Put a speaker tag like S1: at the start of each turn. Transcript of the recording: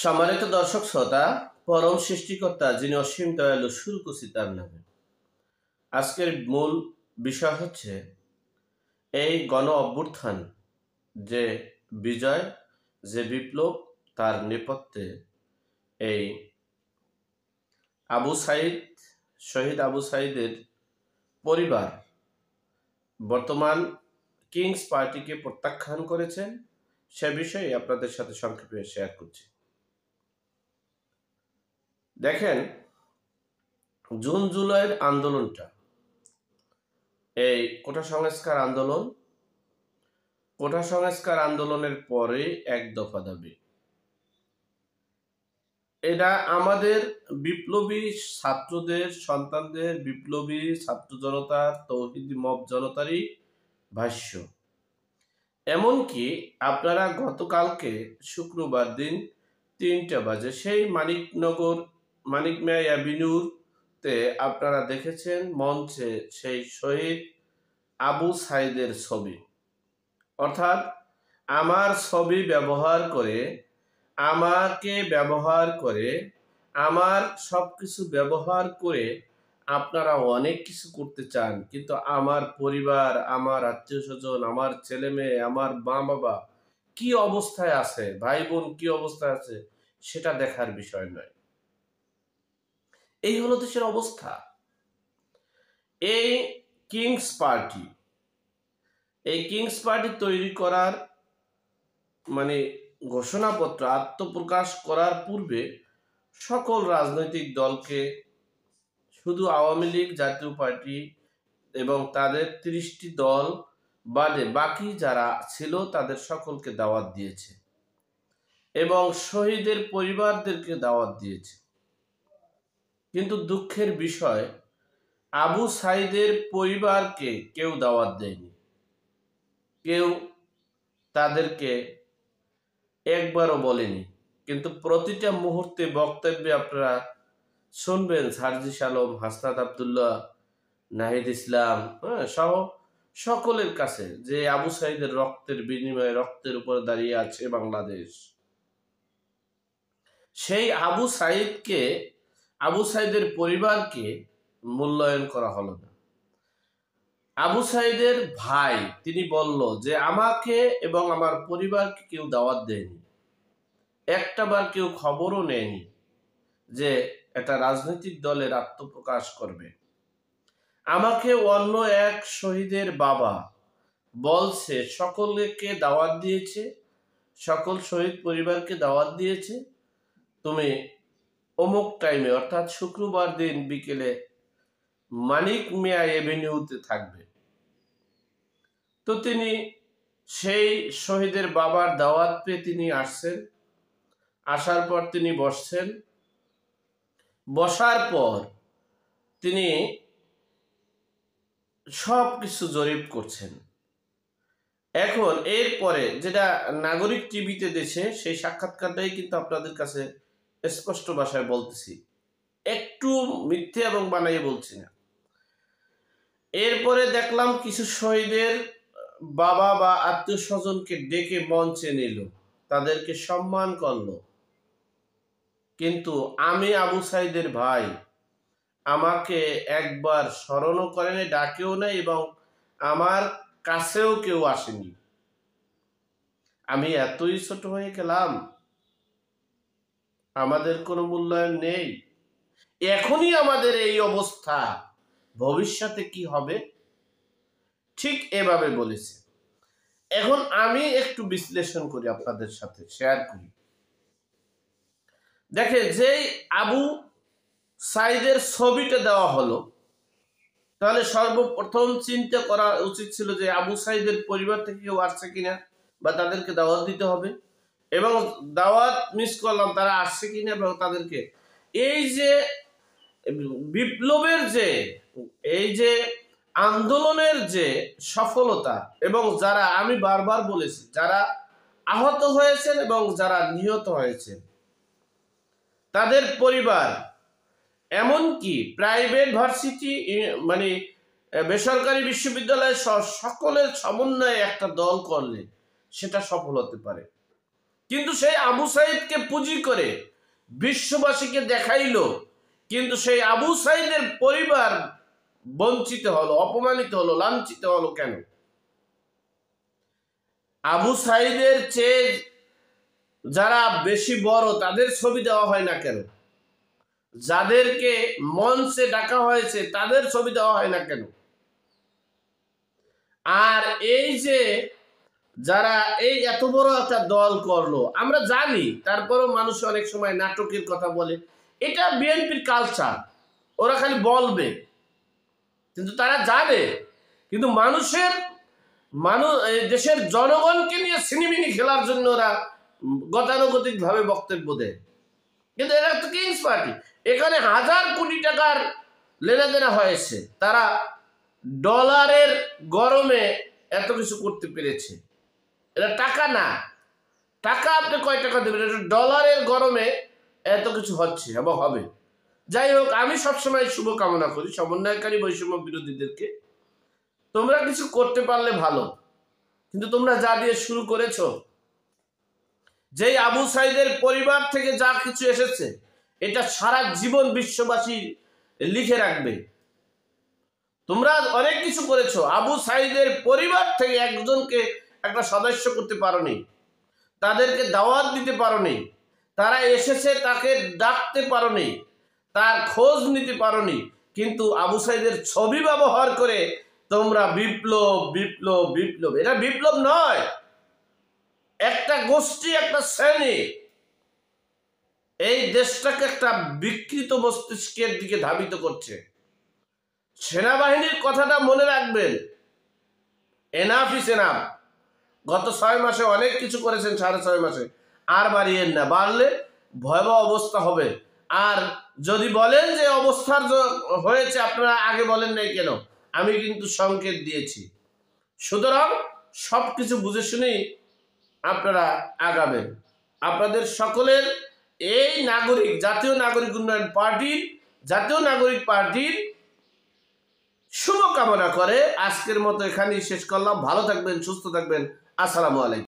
S1: সম্মানিত দর্শক শ্রোতা, পরম সৃষ্টিকর্তা যিনি অসীম দয়ালু, শুরু করছি তার নামে। আজকের মূল বিষয় হচ্ছে এই গণ অভ্যুত্থান, যে বিজয়, যে বিপ্লব, তার নেপথ্যে এই আবু সাইদ, শহীদ আবু সাইদের পরিবার বর্তমান কিংস পার্টিকে প্রত্যাখ্যান করেছেন। সে বিষয়ে আপনাদের সাথে সংক্ষেপে শেয়ার করছি। দেখেন, জুন জুলাইয়ের আন্দোলনটা, এই কোটা সংস্কার আন্দোলনের পরে এক দফা দাবি, এটা আমাদের বিপ্লবী ছাত্রদের, সন্তানদের, বিপ্লবী ছাত্র জনতার, তৌহিদি মব জনতারই ভাষ্য। এমনকি আপনারা গতকালকে শুক্রবার দিন 3টা বাজে সেই মানিক মিয়া অ্যাভিনিউতে আপনারা দেখেছেন মঞ্চে সেই শহীদ আবু সাইদের ছবি, অর্থাৎ আমার ছবি ব্যবহার করে, আমাকে ব্যবহার করে, আমার সবকিছু ব্যবহার করে আপনারা অনেক কিছু করতে চান, কিন্তু আমার পরিবার, আমার আত্মীয় স্বজন, আমার ছেলে মেয়ে, আমার মা বাবা কি অবস্থায় আছে, ভাই বোন কি অবস্থায় আছে, সেটা দেখার বিষয় নয়। এই হলো দেশের অবস্থা। এই কিংস পার্টি তৈরি করার ঘোষণাপত্র আত্মপ্রকাশ করার পূর্বে সকল রাজনৈতিক দলকে, শুধু আওয়ামী লীগ, জাতীয় পার্টি এবং তাদের 30টি দল বাদে বাকি যারা ছিল তাদের সকলকে দাওয়াত দিয়েছে এবং শহীদের পরিবারদেরকে দাওয়াত দিয়েছে। কিন্তু দুঃখের বিষয়, আবু সাইদের পরিবারকে কেউ দাওয়াত দেয়নি, কেউ তাদেরকে একবারও বলেনি। কিন্তু প্রতিটা মুহূর্তে বক্তব্যে আপনারা শুনবেন সার্জিস আলম, হাসনাত আবদুল্লাহ, নাহিদ ইসলাম সহ সকলের কাছে যে আবু সাইদের রক্তের বিনিময়ে, রক্তের উপর দাঁড়িয়ে আছে বাংলাদেশ। সেই আবু সাইদের পরিবারকে মূল্যায়ন করা হলো না। আবু সাইদের ভাই তিনি বলল যে আমাকে এবং আমার পরিবারকে কেউ দাওয়াত দেয়নি, একটাবার কেউ খবরও নেয়নি যে একটা রাজনৈতিক দলের আত্মপ্রকাশ করবে। আমাকে অন্য এক শহীদের বাবা বলছে, সকলকে দাওয়াত দিয়েছে, সকল শহীদ পরিবারকে দাওয়াত দিয়েছে, তুমি অমুক টাইমে অর্থাৎ শুক্রবার দিন বিকেলে মানিক মিয়া এভিনিউতে থাকবে। তো তিনি সেই শহীদের বাবার দাওয়াত পেয়ে তিনি আসছেন। আসার পর তিনি বসছেন। বসার পর তিনি সব কিছু জরিপ করছেন। এখন এরপরে যেটা নাগরিক টিভিতে দেশে, সেই সাক্ষাৎকারটাই কিন্তু আপনাদের কাছে স্পষ্ট ভাষায় বলতেছি, একটু মিথ্যে এবং বানাইয়ে বলছি না। এরপরে দেখলাম কিছু শহীদের বাবা বা আত্মীয় স্বজনকে ডেকে মঞ্চে নিল, তাদেরকে সম্মান করলো। কিন্তু আমি আবু সাইদের ভাই, আমাকে একবার স্মরণও করেনি, ডাকেও নাই এবং আমার কাছেও কেউ আসেনি। আমি এতই ছোট হয়ে গেলাম, আমাদের কোনো মূল্যায়ন নেই। এখনই আমাদের এই অবস্থা, ভবিষ্যতে কি হবে? ঠিক এভাবে বলেছে। এখন আমি একটু বিশ্লেষণ করি, আপনাদের সাথে শেয়ার করি। দেখে যেই আবু সাইদের ছবিটা দেওয়া হলো, তাহলে সর্বপ্রথম চিন্তা করা উচিত ছিল যে আবু সাইদের পরিবার থেকে কেউ আসছে কিনা, বা তাদেরকে দাওয়াত দিতে হবে, এবং দাওয়াত মিস করলাম, তারা আসছে কিনা, এবং তাদেরকে এই যে বিপ্লবের যে, এই যে আন্দোলনের যে সফলতা, এবং যারা, আমি বারবার বলেছি, যারা আহত হয়েছেন এবং যারা নিহত হয়েছেন তাদের পরিবার, এমনকি প্রাইভেট ভার্সিটি বেসরকারি বিশ্ববিদ্যালয়ের সকলের সমন্বয়ে একটা দল করলে সেটা সফল হতে পারে। কিন্তু সেই আবু সাইদকে পুঁজি করে বিশ্ববাসীকে দেখাইল, কিন্তু সেই আবু সাইদের পরিবার বঞ্চিত হলো, অপমানিত হলো, লাঞ্ছিত হলো কেন? আবু সাইদের চেয়ে যারা বেশি বড় তাদের ছবি দেওয়া হয় না কেন? যাদেরকে মঞ্চে ডাকা হয়েছে তাদের ছবি দেওয়া হয় না কেন? আর এই যে যারা এই এত বড় একটা দল করলো, আমরা জানি, তারপরেও মানুষ অনেক সময় নাটকের কথা বলে, এটা বিএনপির কালচার, ওরা খালি বলবে, কিন্তু তারা জানে, কিন্তু দেশের জনগণকে নিয়ে সিনেমিনি খেলার জন্য ওরা গতানুগতিক ভাবে বক্তব্য দেয়। কিন্তু এরা তো কিংস পার্টি, এখানে হাজার কোটি টাকার লেনাদেনা হয়েছে, তারা ডলারের গরমে এত কিছু করতে পেরেছে। এটা টাকা না, টাকা আপনি কয় টাকা দেবেন, এটা ডলারের গরমে এত কিছু হচ্ছে এবং হবে। যাই হোক, আমি সবসময় শুভ কামনা করি সমন্বয়কারী বৈষম্য বিরোধীদেরকে, তোমরা কিছু করতে পারলে ভালো, কিন্তু তোমরা যা দিয়ে শুরু করেছ, যেই আবু সাইদের পরিবার থেকে যা কিছু এসেছে, এটা সারা জীবন বিশ্ববাসী লিখে রাখবে। তোমরা অনেক কিছু করেছো, আবু সাইদের পরিবার থেকে একজনকে একটা সদস্য করতে পারোনি, তাদেরকে দাওয়াত দিতে পারোনি, তারা এসেছে তাকে ডাকতে পারোনি, তার খোঁজ নিতে পারোনি, কিন্তু আবু সাইদের ছবি ব্যবহার করে তোমরা বিপ্লব বিপ্লব বিপ্লব, এটা বিপ্লব নয়, একটা গোষ্ঠী, একটা শ্রেণী এই দেশটাকে একটা বিকৃত মস্তিষ্কের দিকে ধাবিত করছে। সেনাবাহিনীর কথাটা মনে রাখবেন, এনাফ ইজ এনাফ। গত 6 মাসে অনেক কিছু করেছেন, 6.5 মাসে আর বাড়িয়েন না, বাড়লে ভয়াবহ অবস্থা হবে। আর যদি বলেন যে অবস্থার হয়েছে আপনারা আগে বলেন নাই কেন, আমি কিন্তু সংকেত দিয়েছি। সুতরাং সবকিছু বুঝে শুনেই আপনারা আগাবেন। আপনাদের সকলের এই জাতীয় নাগরিক উন্নয়ন পার্টির, জাতীয় নাগরিক পার্টির শুভকামনা করে আজকের মতো এখানেই শেষ করলাম। ভালো থাকবেন, সুস্থ থাকবেন। আসসালামু আলাইকুম।